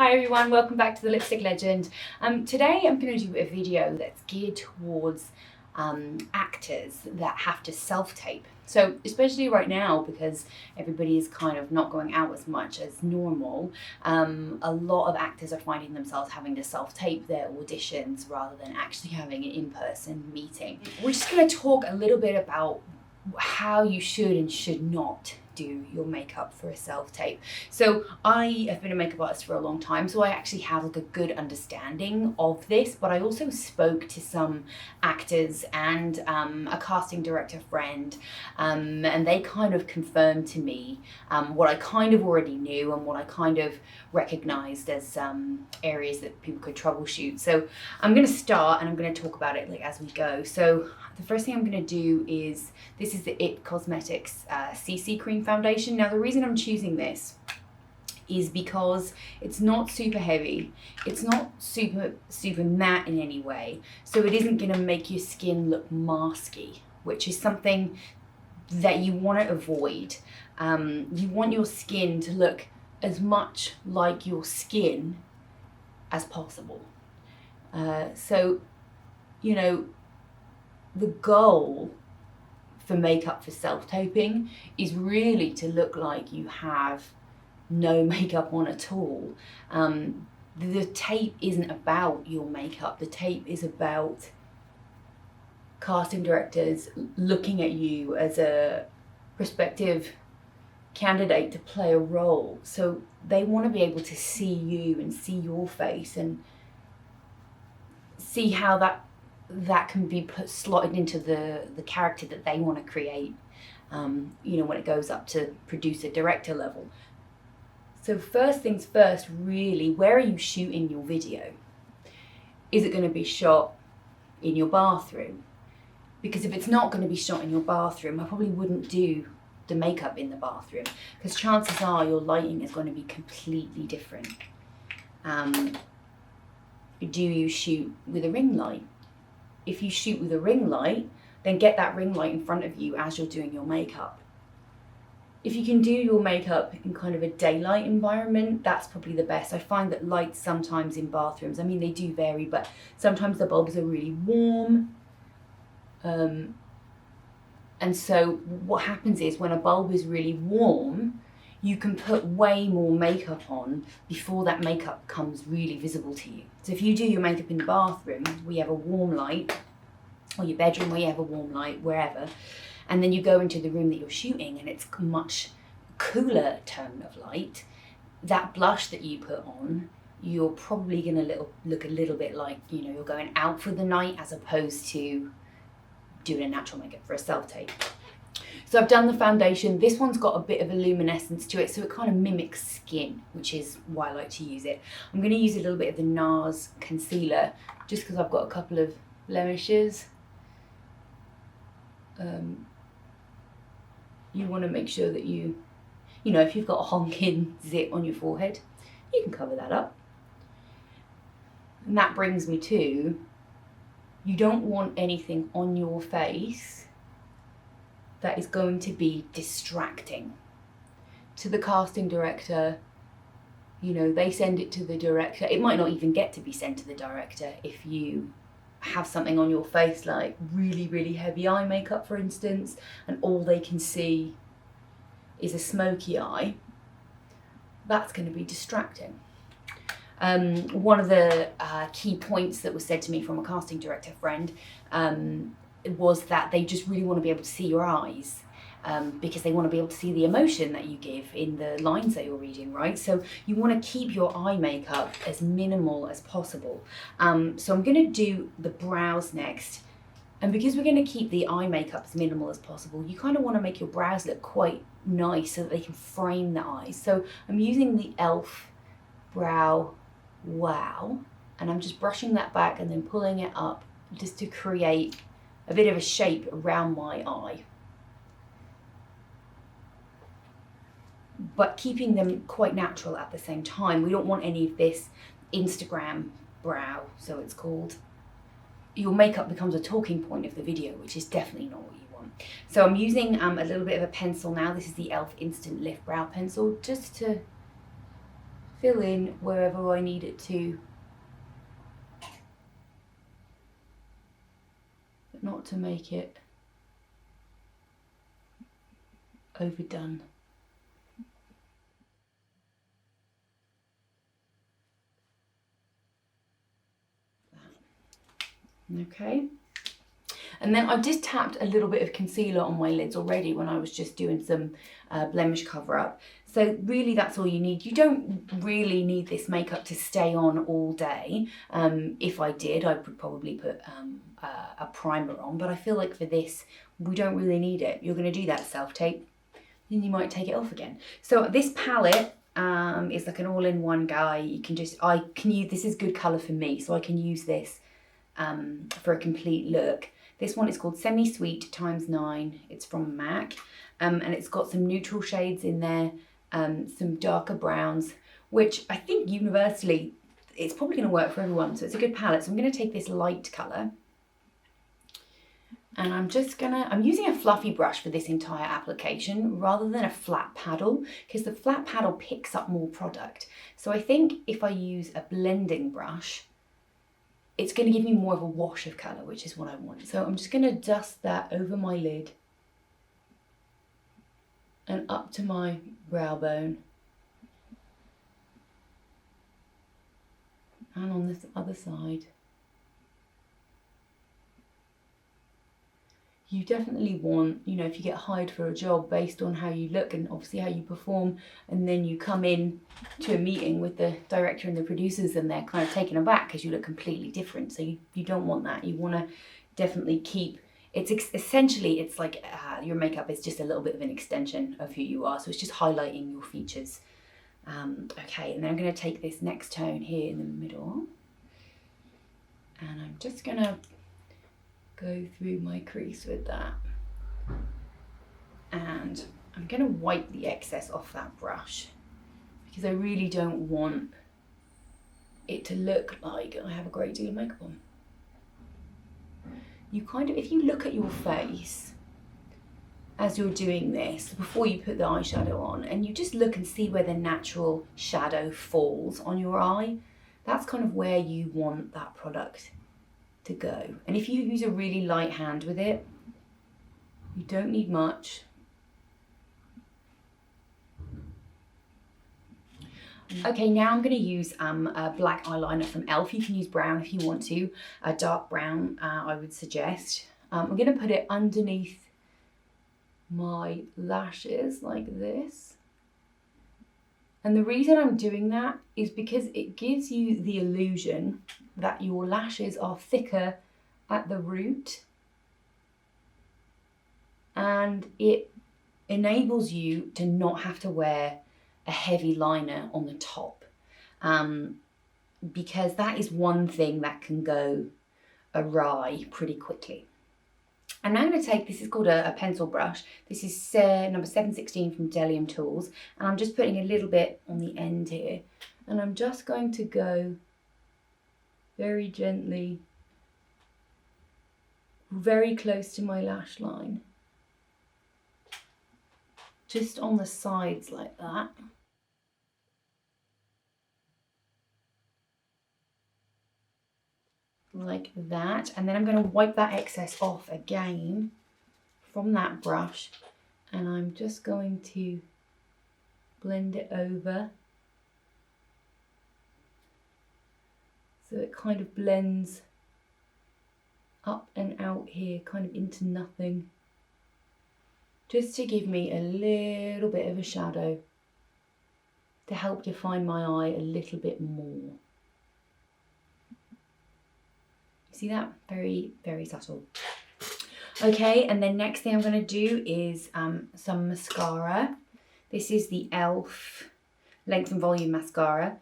Hi everyone, welcome back to the Lipstick Legend. Today I'm going to do a video that's geared towards actors that have to self-tape. So especially right now, because everybody is kind of not going out as much as normal, a lot of actors are finding themselves having to self-tape their auditions rather than actually having an in-person meeting. We're just going to talk a little bit about how you should and should not do your makeup for a self-tape. So I have been a makeup artist for a long time, so I actually have like a good understanding of this, but I also spoke to some actors and a casting director friend, and they kind of confirmed to me what I kind of already knew and what I kind of recognized as areas that people could troubleshoot. So I'm going to start and I'm going to talk about it like as we go. So the first thing I'm going to do is, this is the e.l.f. Cosmetics CC Cream Foundation. Now the reason I'm choosing this is because it's not super heavy, it's not super matte in any way, so it isn't going to make your skin look masky, which is something that you want to avoid. You want your skin to look as much like your skin as possible. So, you know, the goal for makeup for self-taping is really to look like you have no makeup on at all. The tape isn't about your makeup. The tape is about casting directors looking at you as a prospective candidate to play a role. So they want to be able to see you and see your face and see how that can be slotted into the character that they want to create, you know, when it goes up to producer director level. So first things first, really, where are you shooting your video? Is it going to be shot in your bathroom? Because if it's not going to be shot in your bathroom, I probably wouldn't do the makeup in the bathroom, because chances are your lighting is going to be completely different. Do you shoot with a ring light? If you shoot with a ring light, then get that ring light in front of you as you're doing your makeup. If you can do your makeup in kind of a daylight environment, that's probably the best. I find that lights sometimes in bathrooms, I mean, they do vary, but sometimes the bulbs are really warm. And so what happens is, when a bulb is really warm, you can put way more makeup on before that makeup becomes really visible to you. So if you do your makeup in the bathroom where you have a warm light, or your bedroom where you have a warm light, wherever, and then you go into the room that you're shooting and it's a much cooler tone of light, that blush that you put on, you're probably going to look a little bit like, you know, you're going out for the night as opposed to doing a natural makeup for a self-tape. So I've done the foundation. This one's got a bit of a luminescence to it, so it kind of mimics skin, which is why I like to use it. I'm going to use a little bit of the Nars concealer, just because I've got a couple of blemishes. You want to make sure that you know, if you've got a honking zit on your forehead, you can cover that up. And that brings me to, you don't want anything on your face that is going to be distracting to the casting director. You know, they send it to the director. It might not even get to be sent to the director if you have something on your face like really heavy eye makeup, for instance, and all they can see is a smoky eye. That's going to be distracting. One of the key points that was said to me from a casting director friend was that they just really want to be able to see your eyes, because they want to be able to see the emotion that you give in the lines that you're reading, right? So you want to keep your eye makeup as minimal as possible. So I'm going to do the brows next, and because we're going to keep the eye makeup as minimal as possible, you kind of want to make your brows look quite nice so that they can frame the eyes. So I'm using the e.l.f. Brow Wow, and I'm just brushing that back and then pulling it up just to create a bit of a shape around my eye, but keeping them quite natural at the same time. We don't want any of this Instagram brow, so it's called. Your makeup becomes a talking point of the video, which is definitely not what you want. So I'm using a little bit of a pencil now. This is the e.l.f. Instant Lift Brow Pencil, just to fill in wherever I need it to, but not to make it overdone. Okay. And then I just tapped a little bit of concealer on my lids already when I was just doing some blemish cover up. So really that's all you need. You don't really need this makeup to stay on all day. If I did, I would probably put a primer on, but I feel like for this, we don't really need it. You're gonna do that self-tape, then you might take it off again. So this palette is like an all-in-one guy. You can just, this is good color for me, so I can use this for a complete look. This one is called Semi Sweet ×9. It's from MAC, and it's got some neutral shades in there, some darker browns, which I think universally, it's probably gonna work for everyone. So it's a good palette. So I'm gonna take this light color, and I'm using a fluffy brush for this entire application rather than a flat paddle, because the flat paddle picks up more product. So I think if I use a blending brush, it's going to give me more of a wash of colour, which is what I want. So I'm just going to dust that over my lid and up to my brow bone. And on this other side. You definitely want, you know, if you get hired for a job based on how you look and obviously how you perform, and then you come in to a meeting with the director and the producers and they're kind of taken aback because you look completely different. So you don't want that. You want to definitely keep, essentially it's like your makeup is just a little bit of an extension of who you are. So it's just highlighting your features. Okay, and then I'm going to take this next tone here in the middle, and I'm just going to go through my crease with that, and I'm going to wipe the excess off that brush because I really don't want it to look like I have a great deal of makeup on. You kind of, if you look at your face as you're doing this before you put the eyeshadow on, and you just look and see where the natural shadow falls on your eye, that's kind of where you want that product to go. And if you use a really light hand with it, you don't need much. Okay, now I'm going to use a black eyeliner from e.l.f. You can use brown if you want to, a dark brown I would suggest. I'm going to put it underneath my lashes like this. And the reason I'm doing that is because it gives you the illusion that your lashes are thicker at the root, and it enables you to not have to wear a heavy liner on the top, because that is one thing that can go awry pretty quickly. And now I'm going to take, this is called a pencil brush. This is number 716 from Bdellium Tools. And I'm just putting a little bit on the end here. And I'm just going to go very gently, very close to my lash line. Just on the sides like that. Like that, and then I'm going to wipe that excess off again from that brush, and I'm just going to blend it over so it kind of blends up and out here, kind of into nothing, just to give me a little bit of a shadow to help define my eye a little bit more. See that? Very, very subtle. Okay, and then next thing I'm going to do is some mascara. This is the e.l.f. Length and Volume Mascara.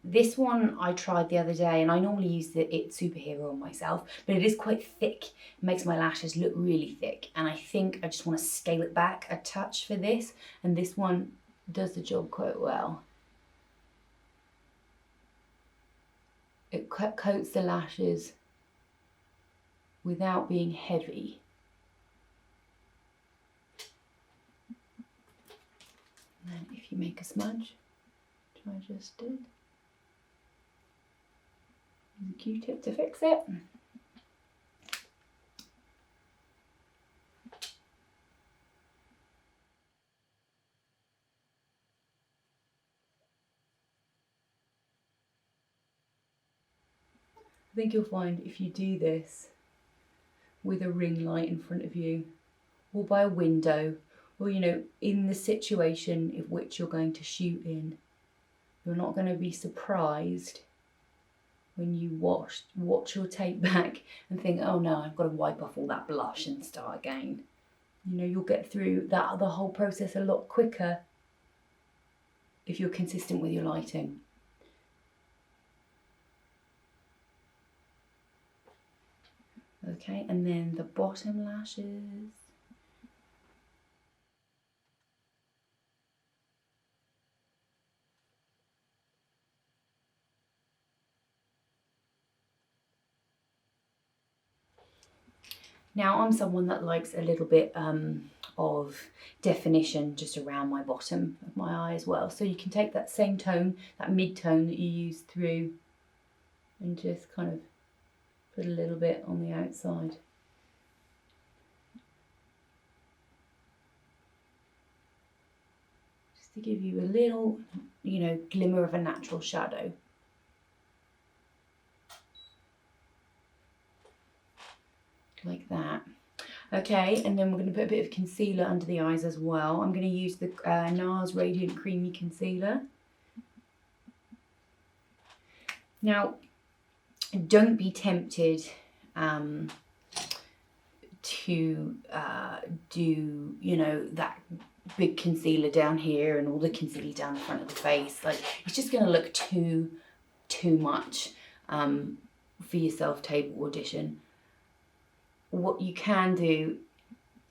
This one I tried the other day, and I normally use the It Superhero on myself, but it is quite thick. It makes my lashes look really thick, and I think I just want to scale it back a touch for this, and this one does the job quite well. It coats the lashes without being heavy. And then if you make a smudge, I just did. Use a Q-tip to fix it. I think you'll find if you do this with a ring light in front of you, or by a window, or you know, in the situation in which you're going to shoot in, you're not going to be surprised when you watch your tape back and think, oh no, I've got to wipe off all that blush and start again. You know, you'll get through the whole process a lot quicker if you're consistent with your lighting. Okay, and then the bottom lashes. Now I'm someone that likes a little bit of definition just around my bottom of my eye as well. So you can take that same tone, that mid-tone that you use through, and just kind of put a little bit on the outside. Just to give you a little, you know, glimmer of a natural shadow. Like that. Okay, and then we're going to put a bit of concealer under the eyes as well. I'm going to use the Nars Radiant Creamy Concealer. Now, don't be tempted to do, you know, that big concealer down here and all the concealer down the front of the face. Like, it's just going to look too much for your self-tape audition. What you can do,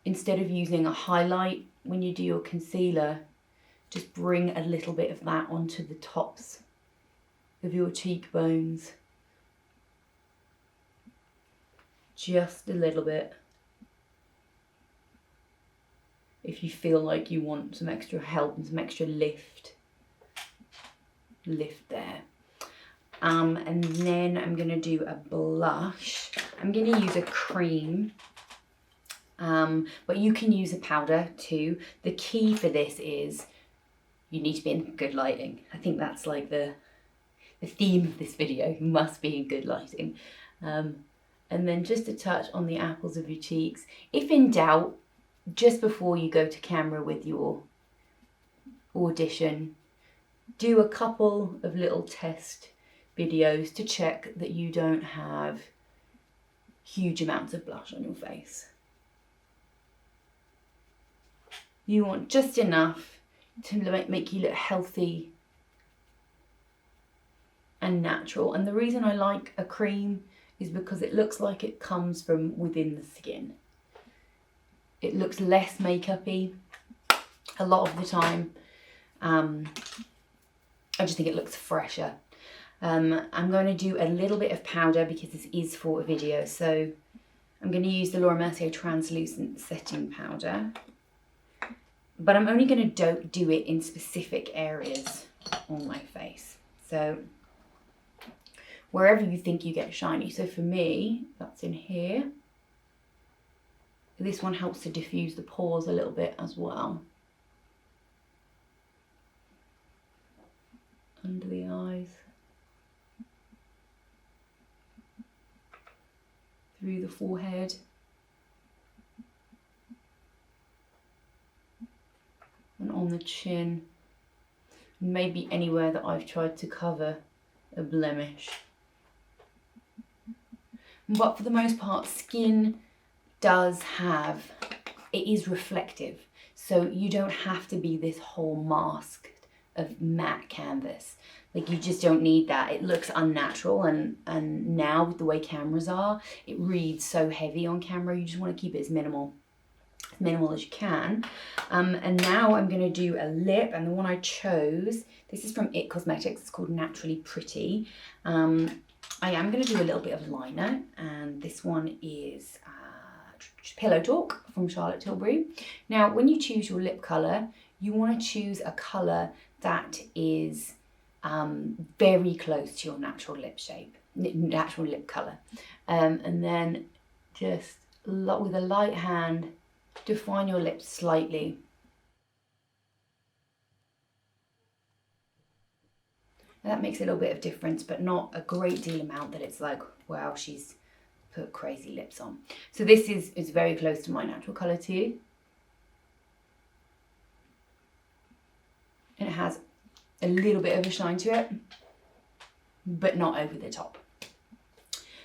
instead of using a highlight when you do your concealer, just bring a little bit of that onto the tops of your cheekbones. Just a little bit. If you feel like you want some extra help and some extra lift there. And then I'm going to do a blush. I'm going to use a cream, but you can use a powder too. The key for this is you need to be in good lighting. I think that's like the theme of this video. You must be in good lighting. And then just a touch on the apples of your cheeks. If in doubt, just before you go to camera with your audition, do a couple of little test videos to check that you don't have huge amounts of blush on your face. You want just enough to make you look healthy and natural. And the reason I like a cream is because it looks like it comes from within the skin. It looks less makeup-y a lot of the time. I just think it looks fresher. I'm going to do a little bit of powder because this is for a video. So I'm going to use the Laura Mercier Translucent Setting Powder. But I'm only going to do it in specific areas on my face. So wherever you think you get shiny. So for me, that's in here. This one helps to diffuse the pores a little bit as well. Under the eyes. Through the forehead. And on the chin. Maybe anywhere that I've tried to cover a blemish. But for the most part, skin does have, it is reflective. So you don't have to be this whole mask of matte canvas. Like, you just don't need that. It looks unnatural, and now with the way cameras are, it reads so heavy on camera. You just want to keep it as minimal as you can. And now I'm going to do a lip, and the one I chose, this is from it Cosmetics. It's called Naturally Pretty. I am going to do a little bit of liner, and this one is Pillow Talk from Charlotte Tilbury. Now, when you choose your lip colour, you want to choose a colour that is very close to your natural lip shape, natural lip colour. And then just with a light hand, define your lips slightly. And that makes a little bit of difference, but not a great deal amount that it's like, wow, she's put crazy lips on. So this is very close to my natural colour too. And it has a little bit of a shine to it, but not over the top.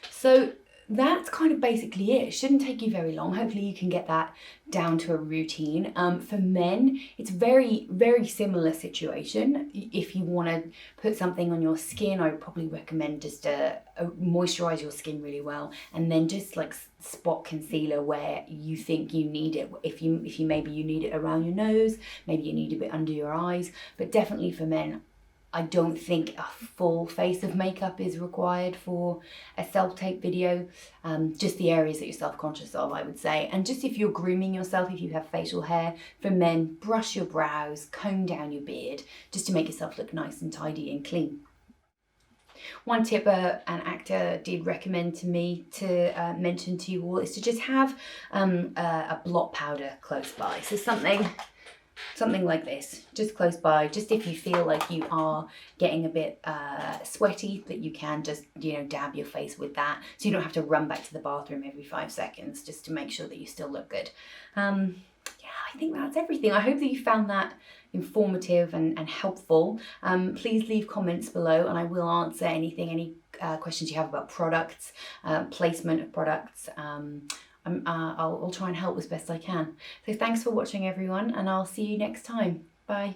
So that's kind of basically it. It shouldn't take you very long. Hopefully you can get that down to a routine. For men, it's very, very similar situation. If you want to put something on your skin, I would probably recommend just moisturize your skin really well, and then just like spot concealer where you think you need it. If you maybe you need it around your nose, maybe you need a bit under your eyes, but definitely for men, I don't think a full face of makeup is required for a self-tape video. Just the areas that you're self-conscious of, I would say. And just if you're grooming yourself, if you have facial hair, for men, brush your brows, comb down your beard, just to make yourself look nice and tidy and clean. One tip an actor did recommend to me to mention to you all is to just have a blot powder close by. So something like this, just close by, just if you feel like you are getting a bit sweaty, that you can just, you know, dab your face with that, so you don't have to run back to the bathroom every 5 seconds, just to make sure that you still look good. Yeah, I think that's everything. I hope that you found that informative and helpful. Please leave comments below and I will answer any questions you have about products, placement of products. I'll try and help as best I can. So thanks for watching everyone, and I'll see you next time. Bye.